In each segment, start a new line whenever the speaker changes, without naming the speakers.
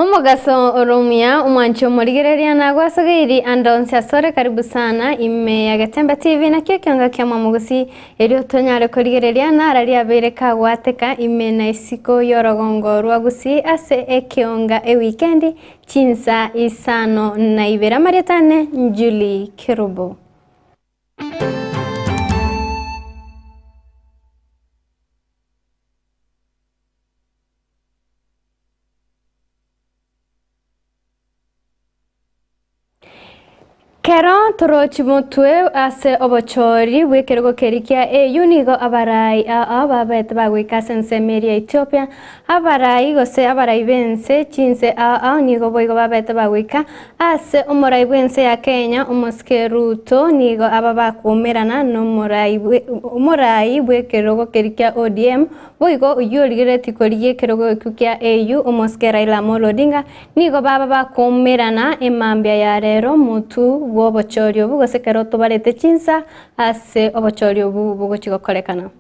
Omugaso orumia umwancho murigereria na gwasogeri andonse asore karibu sana ime ya Getembe TV na Ekeonga kya mamugusi elio tonyare kurigereria na arari abere kagwateka ime na isiko yorogongo rwagusi ase Ekeonga weekend Chinsa Isano na Ibere maritane Juliah Kerubo. Kero torochi mutwe ase obochori wekerugo kerikia unigo abarai ababet bagwika sensemeri ya Ethiopia abarai gose abarai bense chinse nigo boigo babet bagwika ase omorai bense ya Kenya omoskeruto nigo ababakumirana no morai wekerugo kerikia ODM boigo uyoligereti koriye kerugo kukia omoskera ila molodinga nigo babakumirana emambia ya rero mutu obochori obu gose kero tobarete Chinsa ase obochori obu bugochigokorekana.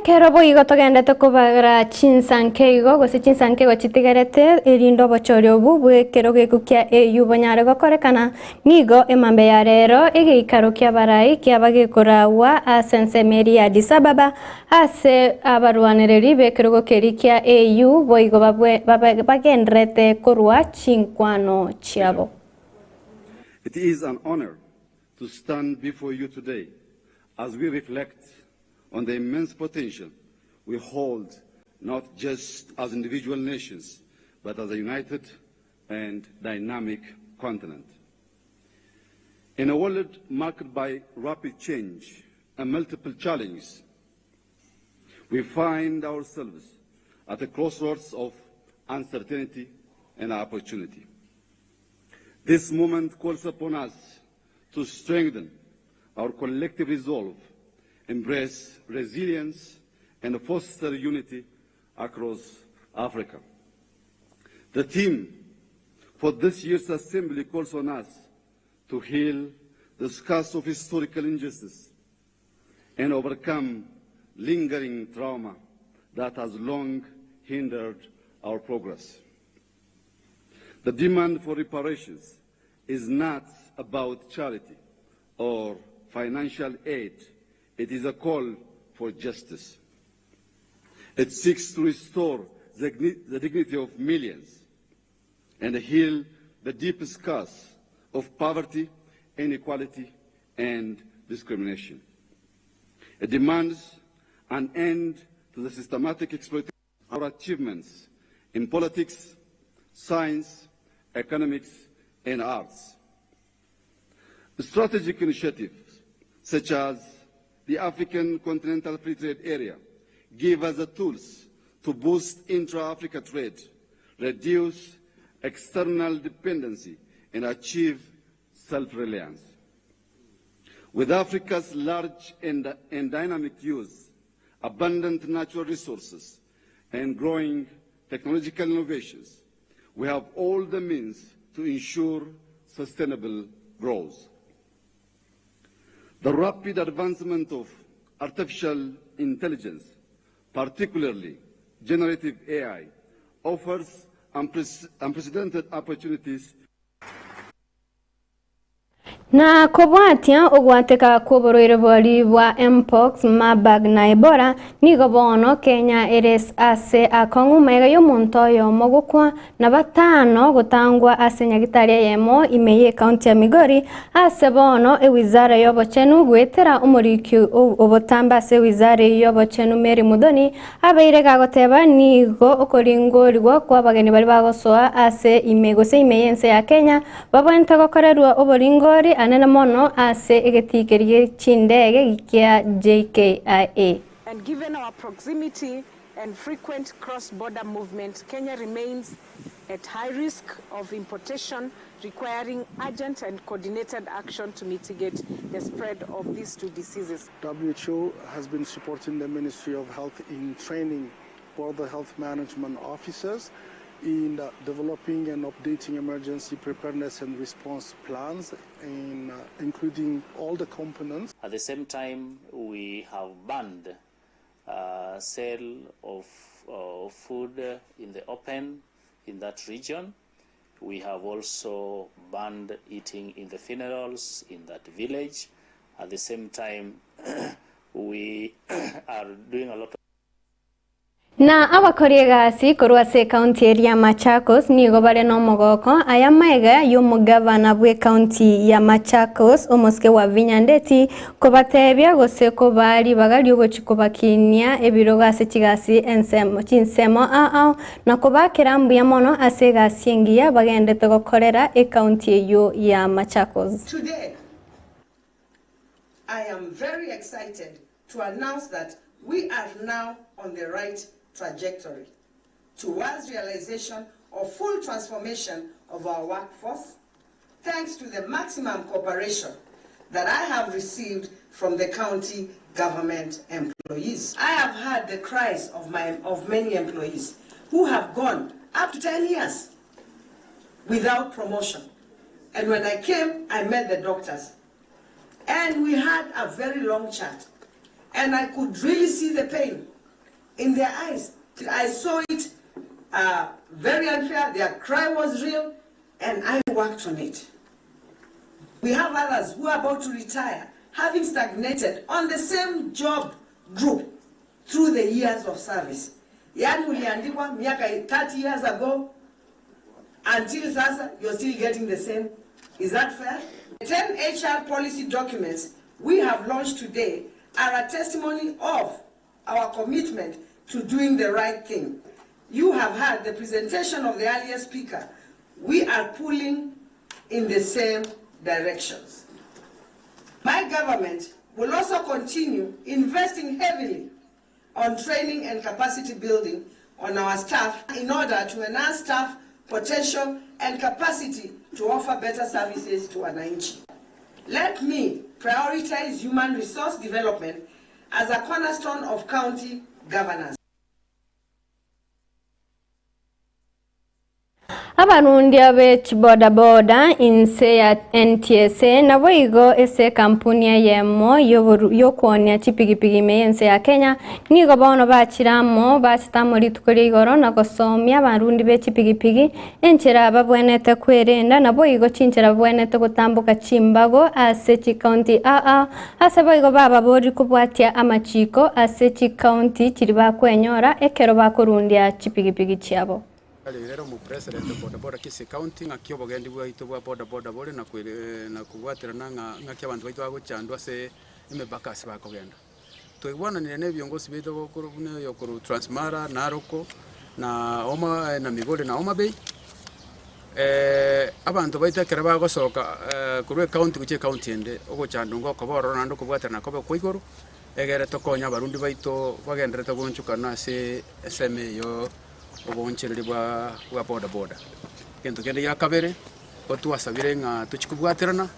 Kerubo igotogende kubagara Chinsankeigo gose Chinsankeigo chitigerete irindo bochori obu bwekerugo ekukia bonyare gokorekana nigo emambe ya rero igeikaro kia barai kia bagekurawa asensemeri ya Addis Ababa ase abarwanireri bekerugo kerikia boigo bagendrete korwa chinkwano chiabo.
It is an honor to stand before you today as we reflect on the immense potential we hold, not just as individual nations, but as a united and dynamic continent. In a world marked by rapid change and multiple challenges, we find ourselves at the crossroads of uncertainty and opportunity. This moment calls upon us to strengthen our collective resolve, embrace resilience, and foster unity across Africa. The theme for this year's assembly calls on us to heal the scars of historical injustice and overcome lingering trauma that has long hindered our progress. The demand for reparations is not about charity or financial aid. It is a call for justice. It seeks to restore the dignity of millions and heal the deep scars of poverty, inequality, and discrimination. It demands an end to the systematic exploitation of our achievements in politics, science, economics, and arts. Strategic initiatives such as the African Continental Free Trade Area give us the tools to boost intra-Africa trade, reduce external dependency, and achieve self-reliance. With Africa's large and dynamic use, abundant natural resources, and growing technological innovations, we have all the means to ensure sustainable growth. The rapid advancement of artificial intelligence, particularly generative AI, offers unprecedented opportunities.
Na kobwatia ogwateka kuboroire bori bwa mpox Marburg na Ebola nigo bono Kenya eres ase akongu mega yomuntu yo mogukwa na batano gutangwa ase nyagitaria yemo imeye county ya Migori ase bono wizara yobochenu gwetera umuriki obotamba ase wizara yobochenu Mary Mudoni abeire gagoteba nigo okoringorwa kwa bageni bari bagosoa ase imegose imeyense ya Kenya babwente gokorerwa oboringori anena mono ase egetikerie chindege gikia JKIA.
And given our proximity and frequent cross-border movement, Kenya remains at high risk of importation, requiring urgent and coordinated action to mitigate the spread of these two diseases.
WHO has been supporting the Ministry of Health in training border health management officers in developing and updating emergency preparedness and response plans, including all the components.
At the same time, we have banned sale of food in the open in that region. We have also banned eating in the funerals in that village. At the same time, we are doing a lot of
na abakorie gasi korwase county area Machakos nigo bare no mogoko aya maiga y'umugavana bwe county ya Machakos omuske wa Vinyandeti kobatebya gose ko bari bagali ugochikobakinia ebiro gase kigasi ensemo chinsemo na kobakerambuya mono ase gasi ngiya bagendete gokorera e county yo ya Machakos.
Today I am very excited to announce that we are now on the right trajectory towards realization of full transformation of our workforce, thanks to the maximum cooperation that I have received from the county government employees. I have heard the cries of many employees who have gone up to 10 years without promotion. And when I came, I met the doctors. And we had a very long chat. And I could really see the pain in their eyes. I saw it very unfair. Their cry was real, and I worked on it. We have others who are about to retire, having stagnated on the same job group through the years of service. Yani uliandikwa miaka 30 years ago, until sasa, you're still getting the same. Is that fair? The 10 HR policy documents we have launched today are a testimony of our commitment to doing the right thing. You have heard the presentation of the earlier speaker. We are pulling in the same directions. My government will also continue investing heavily on training and capacity building on our staff in order to enhance staff potential and capacity to offer better services to wananchi. Let me prioritize human resource development as a cornerstone of county governance.
Abarundi abech boda inse ya NTSA na boigo ese kampuni ya yemo yokuonia chipigipigi meyense ya Kenya nigo bono bachiramo bachitamuri tukuri igoro na gosomya abarundi be chipigipigi enchera babwenete kwerenda na boigo chinchera babwenete gutambuka chimbago ase chi county ase boigo baba bori kubwatia amachiko ase chi county chiri bakwenyora ekero bakurundia chipigipigi chiabo.
Rero mu president boda Kisii county ngakyo bogendi bwaitu bwa boda bole na kuwatirana ngakyo abantu baitu bagochandwa se imebakasi bakogenda twibona nene byongosi bito bokuru ne yokuru Transmara Naroko na Oma na Migori na Oma Bay abantu baitakira bagosoka kurwe county kuche county ende ogochandungo koboro nando kubwatirana kobe kwigoro egere tokonya barundi baitu bagenderete gonchukana se SM yo obonchereri bwa boda kento kende yakabere otwasabire nga tukikubwaterana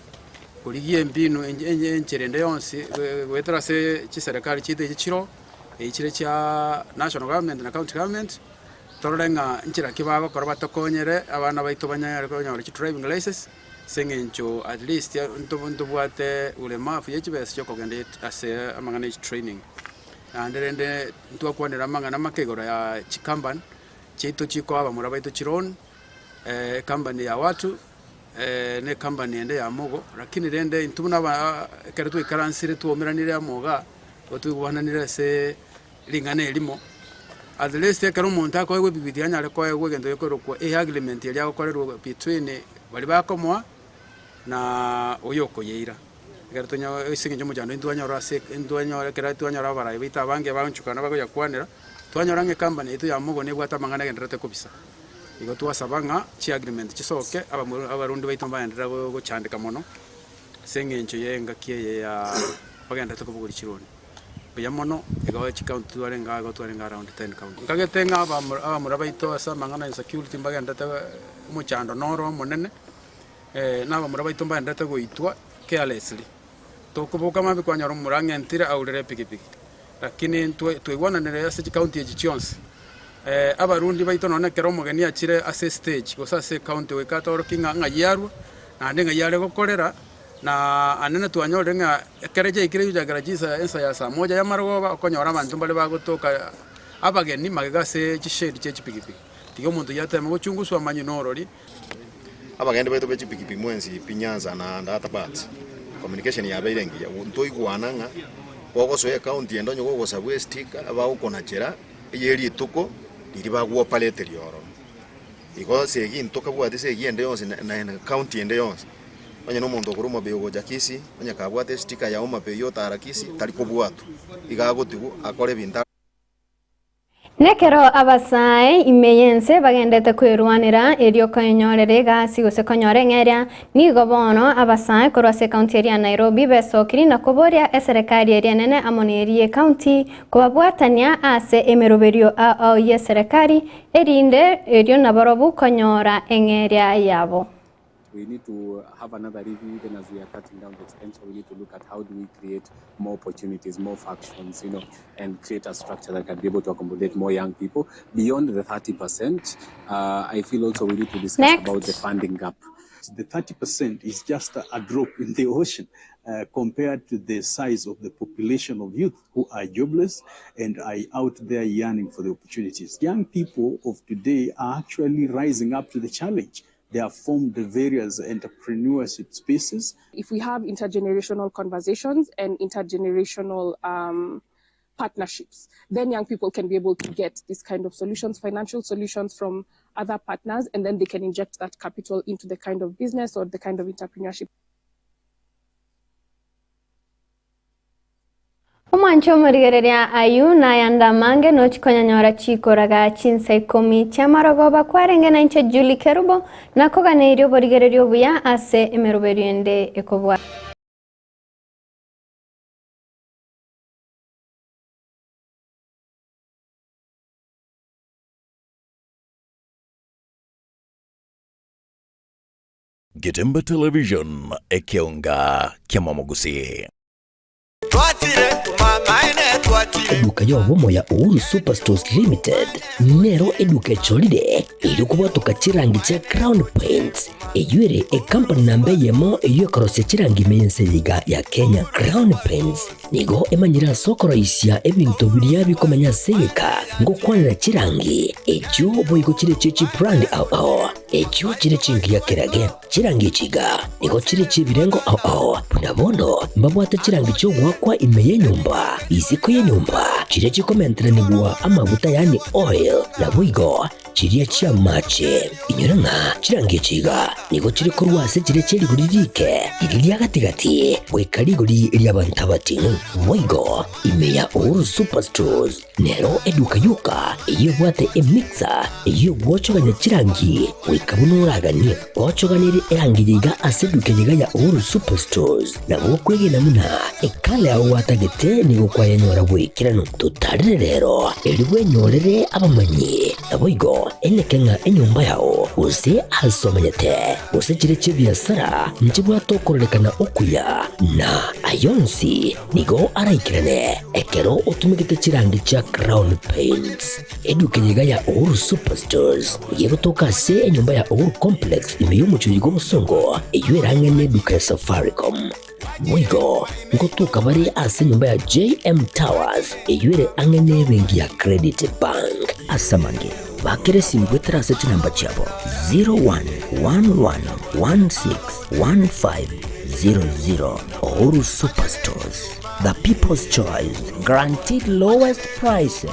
kurigiye mbino encherende yonse wetera se chiserikali chide chiro ekire cha national government na county government torolenga nchira kibago korba tokonyere abana baitu banyare konyore chi driving license sengencho at least nto bwate ulemafu yechibese choko gende ase amangane training anderende ntwakwanira amangana makegoro ya chikamban chito chiko aba murabaito chiron company ya watu ne company ende ya mogo lakini rende intubuna ba keretu ikaransi retu omeranire ya moga otu guhananire se lingane elimo at least kero monta ko ego bibidi anyale ko ego gendo yokoro ko agreement yali akokorerwa between bali bakomwa na oyoko yeira keretu nya isinge jomo jando indwanyora se indwanyora keretu anyora bara bita bange banchukana bago yakwanira twanyorange company itu ya mogo ne bwata mangana genderete kubisa igo twasabanga chi agreement chisoke abarundi baitu bayandira go chandika mono sengencho yenga kiye ya bagenda to kubugura chironi ya mono igo county twarenga around 10 county kagetenga aba murabaito asa mangana insecurity mbagenda muchando noro monene naba murabaito mbagenda goitwa carelessly tokubuka mabi kwanyaro murangentira aurere pikipiki lakini twigwananire ase county ejichionse abarundi baito none kero mugeni achire ase stage gosa ase county wekatoro kinga ngayarwa na ndenga yale gokorera na anene twanyore nga kereje ikire yujagarajisa ensa ya saa moja ya maroba okonyora abantu bale bagotoka abageni magase chishedi chepikipiki tigo muntu yatema gochunguswa manyinorori
abagende baito bechipikipiki mwensi pinyanza na data parts communication ya bairengi ya ntoigwana nga ogoso ya county endonyo gogosabwe sticker abagokona chera eyeri tuko liri bagwo palete lyoro igo segi ntoka bwate segi ende yonse na county ende yonse onye no muntu okurumo bego ja Kisii onye kabwate sticker ya oma peyo tara Kisii taliko bwatu igagotigo akore binta
nekero abasai imeyense bagendete kwirwanira erio kanyorere gasi gose kanyore ngeria nigo bono abasai korose county ya Nairobi besokiri na kuboria serikali eri nene amonerie county kubabwatania ase emeroberio a ye serikali erinde erio naborobu kanyora engeria yabo.
We need to have another review even as we are cutting down the expenditure. We need to look at how do we create more opportunities, more factions, and create a structure that can be able to accommodate more young people beyond the 30%. I feel also we need to discuss about the funding gap.
The 30% is just a drop in the ocean compared to the size of the population of youth who are jobless and are out there yearning for the opportunities. Young people of today are actually rising up to the challenge. They have formed the various entrepreneurship spaces.
If we have intergenerational conversations and intergenerational partnerships, then young people can be able to get this kind of solutions, financial solutions from other partners, and then they can inject that capital into the kind of business or the kind of entrepreneurship.
Omancho murigereria ayu na yanda mange no chikonyanyora chikoraga Chinsa 10 chamarogoba kwarenge na inche Juliah Kerubo na koganeirio borigererio buya ase emeroberiende ekobwa.
Getembe Television Ekeonga Kiamamogusi.
Eduka yobomo ya Uhuru Superstores Limited nero eduka cholide ilikuwa tukachirangi cha Crown Paints eyuere company nambe yemo eyo korose chirangi meyense yiga ya Kenya. Crown Paints nigo emanyira sokoro isya ebintu biriya bikomanya seka ngo kwanira chirangi ekyo boyiko chire chechi brand ao ekyo chire chingi ya kerage chirangi chiga nigo chire chibirengo ao punabono mbabwate chirangi cyo gwakwa imeye nyumba iziko ye nyumba chire chikomentre nigwa amavuta yani oil na buigo chiriya chia mache inyuranga chirangi chiga nigo chire kurwase chire cheri guririke iriya gatigati wekariguri iriya bantabatinu buigo imeya Uhuru Superstores nero eduka yuka iyo bwate emixer iyo gwochoganya chirangi wekabunuragani gwochoganire erangi yiga aseduke yiga ya Uhuru Superstores na bokwege namuna ekale aho watagete nigo kwayanyora bwekirano tutarire rero eriwe nyorere abamanyi naboigo enekenga enyumba yao use asomanyete use chire chibiasara nchibwa tokorelekana okuya na ayonsi nigo araikirane ekero utumikite chirangi cha Crown Paints eduke yiga ya Uhuru Superstores ugiye gutoka se enyumba ya Uhuru Complex imiyo mucyuyigo musongo eyuerange neduka ya Safaricom mwigo ngotuka bari ase nyumba ya JM Towers eyuere angene bengi ya Credit Bank asamange bakere simbwe trase chinamba chabo 0111161500 Uhuru Superstores, the people's choice, guaranteed lowest prices.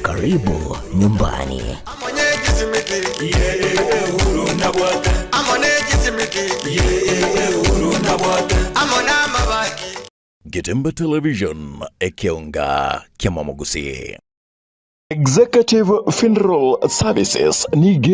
Karibu nyumbani.
Getembe Television Ekeonga Kiamamogusi.
Executive Funeral Services Nige